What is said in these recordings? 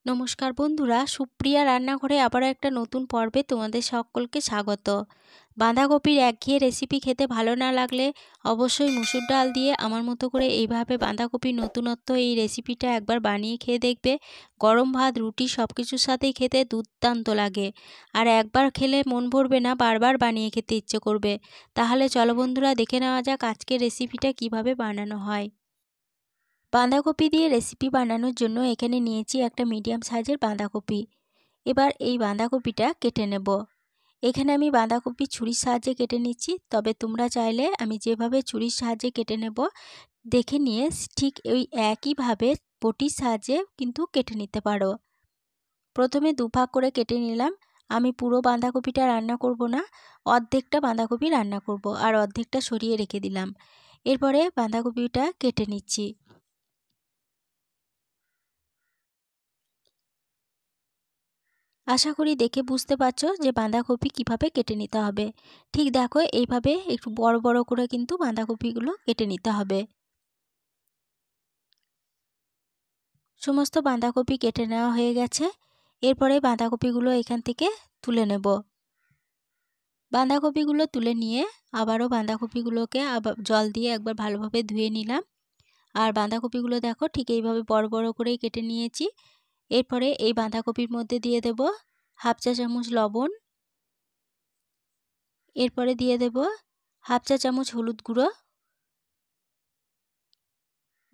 নমস্কার বন্ধুরা, সুপ্রিয়া রান্নাঘরে আবারও একটা নতুন পর্বে তোমাদের সকলকে স্বাগত। বাঁধাকপির একঘেয়ে রেসিপি খেতে ভালো না লাগলে অবশ্যই মুসুর ডাল দিয়ে আমার মতো করে এইভাবে বাঁধাকপির নতুনত্ব এই রেসিপিটা একবার বানিয়ে খেয়ে দেখবে। গরম ভাত, রুটি সব কিছুর সাথেই খেতে দুর্দান্ত লাগে, আর একবার খেলে মন ভরবে না, বারবার বানিয়ে খেতে ইচ্ছে করবে। তাহলে চলো বন্ধুরা, দেখে নেওয়া যাক আজকের রেসিপিটা কিভাবে বানানো হয়। বাঁধাকপি দিয়ে রেসিপি বানানোর জন্য এখানে নিয়েছি একটা মিডিয়াম সাইজের বাঁধাকপি। এবার এই বাঁধাকপিটা কেটে নেব। এখানে আমি বাঁধাকপি ছুরির সাহায্যে কেটে নিচ্ছি, তবে তোমরা চাইলে আমি যেভাবে ছুরির সাহায্যে কেটে নেব দেখে নিয়ে ঠিক ওই একইভাবে বটির সাহায্যে কিন্তু কেটে নিতে পারো। প্রথমে দুভাগ করে কেটে নিলাম। আমি পুরো বাঁধাকপিটা রান্না করব না, অর্ধেকটা বাঁধাকপি রান্না করব, আর অর্ধেকটা সরিয়ে রেখে দিলাম। এরপরে বাঁধাকপিটা কেটে নিচ্ছি। আশা করি দেখে বুঝতে পারছো যে বাঁধাকপি কিভাবে কেটে নিতে হবে। ঠিক দেখো, এইভাবে একটু বড় বড় করে কিন্তু বাঁধাকপিগুলো কেটে নিতে হবে। সমস্ত বাঁধাকপি কেটে নেওয়া হয়ে গেছে। এরপরে বাঁধাকপিগুলো এখান থেকে তুলে নেব। বাঁধাকপিগুলো তুলে নিয়ে আবারও বাঁধাকপিগুলোকে জল দিয়ে একবার ভালোভাবে ধুয়ে নিলাম। আর বাঁধাকপিগুলো দেখো ঠিক এইভাবে বড় বড় করেই কেটে নিয়েছি। এরপরে এই বাঁধাকপির মধ্যে দিয়ে দেব হাফ চা চামচ লবণ। এরপরে দিয়ে দেব হাফ চা চামচ হলুদ গুঁড়ো।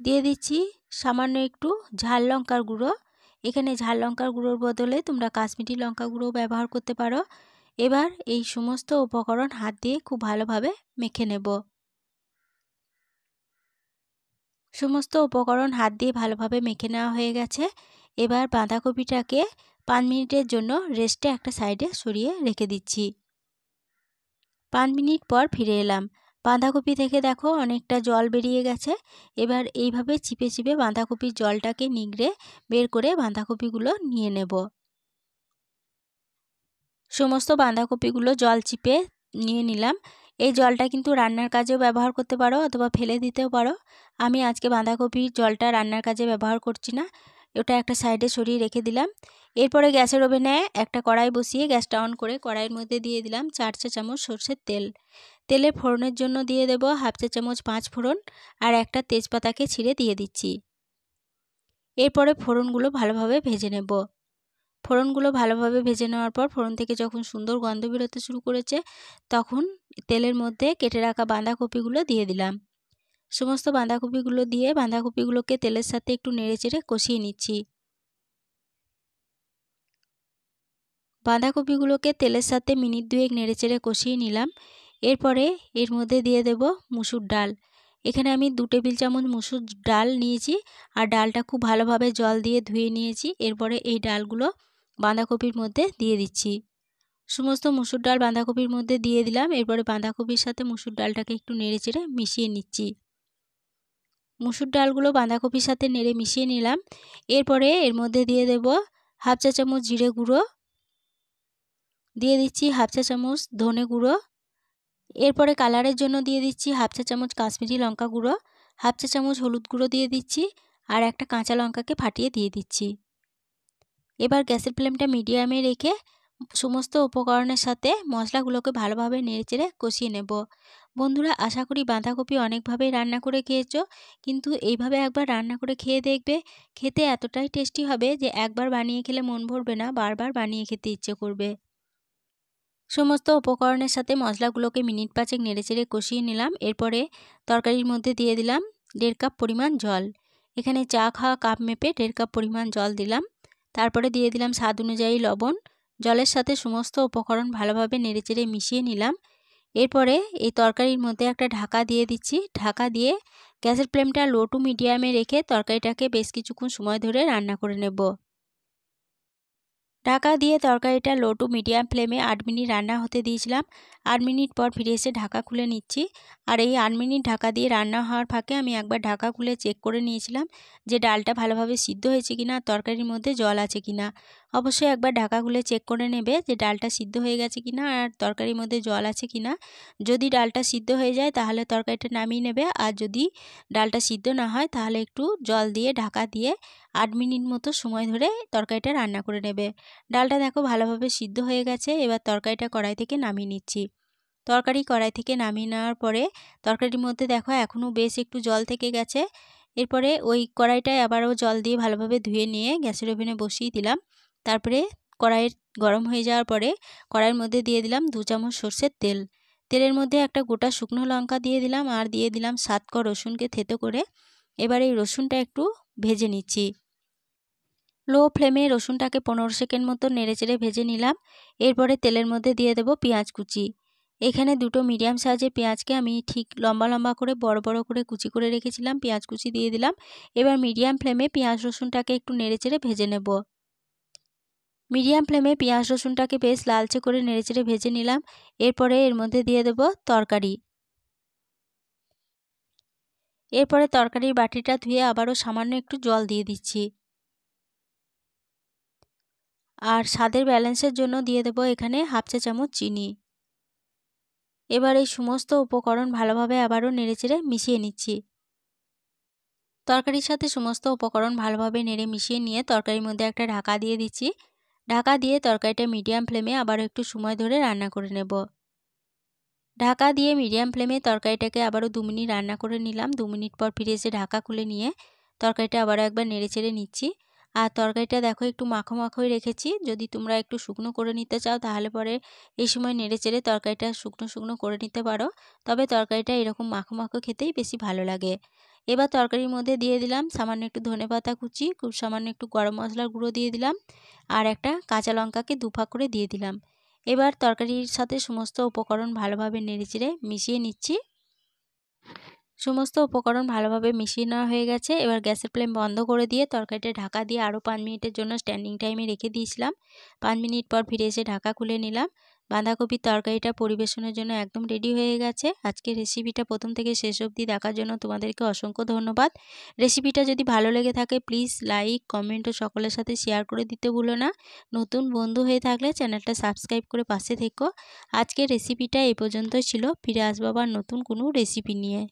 দিয়ে দিচ্ছি সামান্য একটু ঝাল লঙ্কার গুঁড়ো। এখানে ঝাল লঙ্কার গুঁড়োর বদলে তোমরা কাশ্মীরি লঙ্কা গুঁড়ো ব্যবহার করতে পারো। এবার এই সমস্ত উপকরণ হাত দিয়ে খুব ভালোভাবে মেখে নেব। সমস্ত উপকরণ হাত দিয়ে ভালোভাবে মেখে নেওয়া হয়ে গেছে। এবার বাঁধাকপিটাকে 5 মিনিটের জন্য রেস্টে একটা সাইডে সরিয়ে রেখে দিচ্ছি। 5 মিনিট পর ফিরে এলাম। বাঁধাকপি থেকে দেখো অনেকটা জল বেরিয়ে গেছে। এবার এইভাবে চিপে চিপে বাঁধাকপির জলটাকে নিংড়ে বের করে বাঁধাকপিগুলো নিয়ে নেব। সমস্ত বাঁধাকপিগুলো জল চিপে নিয়ে নিলাম। এই জলটা কিন্তু রান্নার কাজেও ব্যবহার করতে পারো অথবা ফেলে দিতেও পারো। আমি আজকে বাঁধাকপির জলটা রান্নার কাজে ব্যবহার করছি না, ওটা একটা সাইডে সরিয়ে রেখে দিলাম। এরপরে গ্যাসের ওভেনে একটা কড়াই বসিয়ে গ্যাসটা অন করে কড়াইয়ের মধ্যে দিয়ে দিলাম 4 চা চামচ সরষের তেল। তেলে ফোড়নের জন্য দিয়ে দেব হাফ চা চামচ 5 ফোড়ন, আর একটা তেজপাতাকে ছিঁড়ে দিয়ে দিচ্ছি। এরপরে ফোড়নগুলো ভালোভাবে ভেজে নেব। ফোড়নগুলো ভালোভাবে ভেজে নেওয়ার পর ফোড়ন থেকে যখন সুন্দর গন্ধ বেরোতে শুরু করেছে, তখন তেলের মধ্যে কেটে রাখা বাঁধাকপিগুলো দিয়ে দিলাম। সমস্ত বাঁধাকপিগুলো দিয়ে বাঁধাকপিগুলোকে তেলের সাথে একটু নেড়েচেড়ে কষিয়ে নিচ্ছি। বাঁধাকপিগুলোকে তেলের সাথে মিনিট 2 নেড়েচেড়ে কষিয়ে নিলাম। এরপরে এর মধ্যে দিয়ে দেব মুসুর ডাল। এখানে আমি 2 টেবিল চামচ মুসুর ডাল নিয়েছি, আর ডালটা খুব ভালোভাবে জল দিয়ে ধুয়ে নিয়েছি। এরপরে এই ডালগুলো বাঁধাকপির মধ্যে দিয়ে দিচ্ছি। সমস্ত মুসুর ডাল বাঁধাকপির মধ্যে দিয়ে দিলাম। এরপরে বাঁধাকপির সাথে মুসুর ডালটাকে একটু নেড়েচেড়ে মিশিয়ে নিচ্ছি। মুসুর ডালগুলো বাঁধাকপির সাথে নেড়ে মিশিয়ে নিলাম। এরপরে এর মধ্যে দিয়ে দেব হাফ চা চামচ জিরে গুঁড়ো, দিয়ে দিচ্ছি হাফ চা চামচ ধনে গুঁড়ো। এরপরে কালারের জন্য দিয়ে দিচ্ছি হাফ চা চামচ কাশ্মীরি লঙ্কা গুঁড়ো, হাফ চা চামচ হলুদ গুঁড়ো দিয়ে দিচ্ছি, আর একটা কাঁচা লঙ্কাকে ফাটিয়ে দিয়ে দিচ্ছি। এবার গ্যাসের ফ্লেমটা মিডিয়ামে রেখে সমস্ত উপকরণের সাথে মশলাগুলোকে ভালোভাবে নেড়েচেড়ে কষিয়ে নেব। বন্ধুরা, আশা করি বাঁধাকপি অনেকভাবেই রান্না করে খেয়েছো, কিন্তু এইভাবে একবার রান্না করে খেয়ে দেখবে। খেতে এতটাই টেস্টি হবে যে একবার বানিয়ে খেলে মন ভরবে না, বারবার বানিয়ে খেতে ইচ্ছে করবে। সমস্ত উপকরণের সাথে মশলাগুলোকে মিনিট 5 নেড়েচেড়ে কষিয়ে নিলাম। এরপরে তরকারির মধ্যে দিয়ে দিলাম 1.5 কাপ পরিমাণ জল। এখানে চা খাওয়া কাপ মেপে 1.5 কাপ পরিমাণ জল দিলাম। তারপরে দিয়ে দিলাম স্বাদ অনুযায়ী লবণ। জলের সাথে সমস্ত উপকরণ ভালোভাবে নেড়েচেড়ে মিশিয়ে নিলাম। এরপরে এই তরকারির মধ্যে একটা ঢাকা দিয়ে দিচ্ছি। ঢাকা দিয়ে গ্যাসের ফ্লেমটা লো টু মিডিয়ামে রেখে তরকারিটাকে বেশ কিছুক্ষণ সময় ধরে রান্না করে নেব। ঢাকা দিয়ে তরকারিটা লো টু মিডিয়াম ফ্লেমে 8 মিনিট রান্না হতে দিয়েছিলাম। 8 মিনিট পর ফিরে এসে ঢাকা খুলে নিচ্ছি। আর এই 8 মিনিট ঢাকা দিয়ে রান্না হওয়ার ফাঁকে আমি একবার ঢাকা খুলে চেক করে নিয়েছিলাম যে ডালটা ভালোভাবে সিদ্ধ হয়েছে কিনা, তরকারির মধ্যে জল আছে কিনা। অবশ্যই একবার ঢাকা খুলে চেক করে নেবে যে ডালটা সিদ্ধ হয়ে গেছে কিনা আর তরকারির মধ্যে জল আছে কিনা। যদি ডালটা সিদ্ধ হয়ে যায় তাহলে তরকারিটা নামিয়ে নেবে, আর যদি ডালটা সিদ্ধ না হয় তাহলে একটু জল দিয়ে ঢাকা দিয়ে 8 মিনিট মতো সময় ধরে তরকারিটা রান্না করে নেবে। ডালটা দেখো ভালোভাবে সিদ্ধ হয়ে গেছে। এবার তরকারিটা কড়াই থেকে নামিয়ে নিচ্ছি। তরকারি কড়াই থেকে নামিয়ে নেওয়ার পরে তরকারির মধ্যে দেখো এখনও বেশ একটু জল থেকে গেছে। এরপরে ওই কড়াইটায় আবারও জল দিয়ে ভালোভাবে ধুয়ে নিয়ে গ্যাসের ওভেনে বসিয়ে দিলাম। তারপরে কড়াইয়ের গরম হয়ে যাওয়ার পরে কড়াইয়ের মধ্যে দিয়ে দিলাম 2 চামচ সর্ষের তেল। তেলের মধ্যে একটা গোটা শুকনো লঙ্কা দিয়ে দিলাম আর দিয়ে দিলাম 7 ক রসুনকে থেতো করে। এবার এই রসুনটা একটু ভেজে নিচ্ছি। লো ফ্লেমে রসুনটাকে 15 সেকেন্ড মতো নেড়েচেড়ে ভেজে নিলাম। এরপরে তেলের মধ্যে দিয়ে দেব পেঁয়াজ কুচি। এখানে দুটো মিডিয়াম সাইজের পেঁয়াজকে আমি ঠিক লম্বা লম্বা করে বড় বড় করে কুচি করে রেখেছিলাম, পেঁয়াজ কুচি দিয়ে দিলাম। এবার মিডিয়াম ফ্লেমে পেঁয়াজ রসুনটাকে একটু নেড়েচেড়ে ভেজে নেব। মিডিয়াম ফ্লেমে পেঁয়াজ রসুনটাকে বেশ লালচে করে নেড়েচেড়ে ভেজে নিলাম। এরপরে এর মধ্যে দিয়ে দেব তরকারি। এরপরে তরকারির বাটিটা ধুয়ে আবারও সামান্য একটু জল দিয়ে দিচ্ছি। আর স্বাদের ব্যালেন্সের জন্য দিয়ে দেব এখানে হাফ চা চামচ চিনি। এবার এই সমস্ত উপকরণ ভালোভাবে আবারও নেড়েচেড়ে মিশিয়ে নিচ্ছি। তরকারির সাথে সমস্ত উপকরণ ভালোভাবে নেড়ে মিশিয়ে নিয়ে তরকারির মধ্যে একটা ঢাকা দিয়ে দিচ্ছি। ঢাকা দিয়ে তরকারিটা মিডিয়াম ফ্লেমে আবারও একটু সময় ধরে রান্না করে নেব। ঢাকা দিয়ে মিডিয়াম ফ্লেমে তরকারিটাকে আবারও 2 মিনিট রান্না করে নিলাম। 2 মিনিট পর ফিরে এসে ঢাকা খুলে নিয়ে তরকারিটা আবারও একবার নেড়েচেড়ে নিচ্ছি। আর তরকারিটা দেখো একটু মাখো মাখোই রেখেছি। যদি তোমরা একটু শুকনো করে নিতে চাও তাহলে পরে এই সময় নেড়েচেড়ে তরকারিটা শুকনো শুকনো করে নিতে পারো। তবে তরকারিটা এরকম মাখো মাখো খেতেই বেশি ভালো লাগে। এবার তরকারির মধ্যে দিয়ে দিলাম সামান্য একটু ধনেপাতা কুচি, খুব সামান্য একটু গরম মশলার গুঁড়ো দিয়ে দিলাম আর একটা কাঁচা লঙ্কাকে 2 ফাঁক করে দিয়ে দিলাম। এবার তরকারির সাথে সমস্ত উপকরণ ভালোভাবে নেড়েচেড়ে মিশিয়ে নিচ্ছি। সমস্ত উপকরণ ভালোভাবে মিশিয়ে নেওয়া হয়ে গেছে। এবার গ্যাসের ফ্লেম বন্ধ করে দিয়ে তরকারিটা ঢাকা দিয়ে আরও 5 মিনিটের জন্য স্ট্যান্ডিং টাইমে রেখে দিয়েছিলাম। 5 মিনিট পর ফিরে এসে ঢাকা খুলে নিলাম। বাঁধাকপির তরকারিটা পরিবেশনের জন্য একদম রেডি হয়ে গেছে। আজকের রেসিপিটা প্রথম থেকে শেষ অবধি দেখার জন্য তোমাদেরকে অসংখ্য ধন্যবাদ। রেসিপিটা যদি ভালো লেগে থাকে প্লিজ লাইক, কমেন্ট ও সকলের সাথে শেয়ার করে দিতে ভুলো না। নতুন বন্ধু হয়ে থাকলে চ্যানেলটা সাবস্ক্রাইব করে পাশে থেকো। আজকের রেসিপিটা এই পর্যন্তই ছিল। ফিরে আসবো আবার নতুন কোনো রেসিপি নিয়ে।